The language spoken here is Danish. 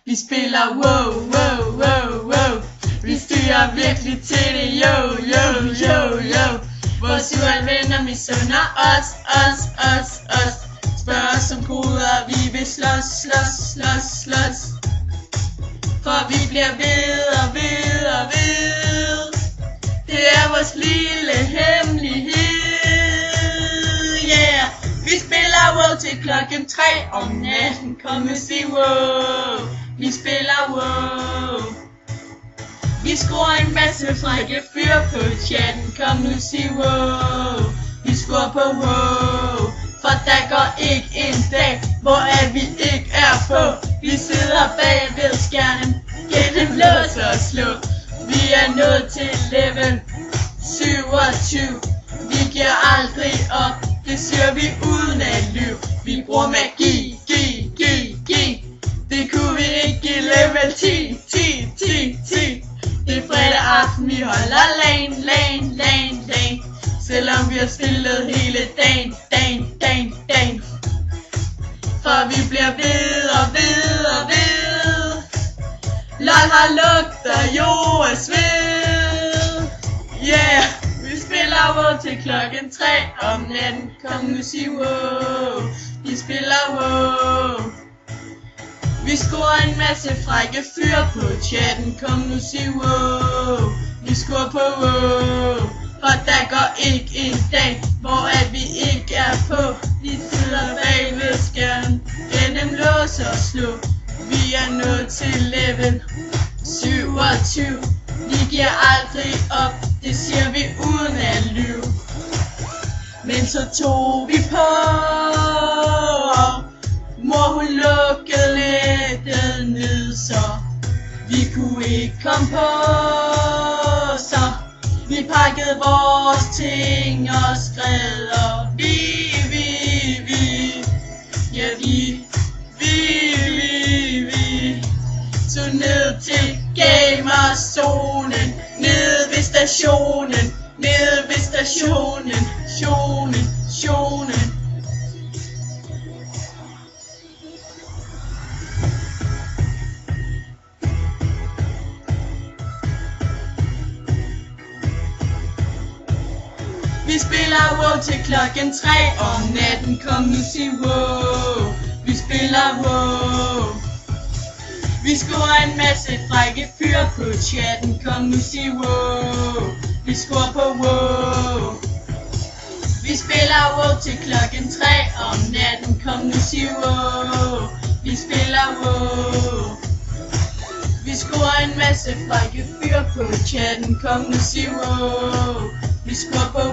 Vi spiller wow, wow, wow, wow. Vi styrer virkelig til det, yo, yo, yo, yo. Vores venner misunder os. Spørg os som koder, vi vil slås. For vi bliver ved. Det er vores lille hemmelighed, yeah. Vi spiller wow til klokken 3 om natten. Kom nu sig wow. Vi spiller wow. Vi scorer en masse frække fyr på chatten. Kom nu sig wow. Vi scorer på wow. For der går ikke en dag, hvor vi ikke er på. Vi sidder bag ved skærmen, gennem lås og slå. Vi er nået til level 27. Vi giver aldrig op, det siger vi uden at lyve. Vi bruger magi. Det kunne vi ikke give level 10. Det er fredag aften, vi holder lane. Selvom vi har spillet hele dagen. For vi bliver ved. LOL har lugter jo af sved. Yeah, vi spiller wow til klokken 3 om natten. Kom nu sig wow. Vi spiller wow. Vi scorer en masse frække fyr på chatten. Kom nu sig wow. Vi scorer på wow. For der går ikke en dag, hvor vi ikke er på. Vi sidder bag ved skærmen, gennem lås og slå. Vi er nået til level 27. Vi giver aldrig op, det siger vi uden at lyve. Men så tog vi på, og mor hun lukkede nettet ned, så vi kunne ikke komme på. Så vi pakkede vores ting og skred, og vi tog ned til gamerzonen, ned ved stationen. Vi spiller wow til klokken 3 om natten. Kom nu sig wow. Vi spiller wow. Vi scorer en masse frække fyr på chatten. Kom nu sig wow. Vi scorer på wow. Vi spiller wow til klokken 3 om natten. Kom nu sig wow. Vi spiller wow. Vi scorer en masse frække fyr på chatten. Kom nu sig wow. Vi scorer på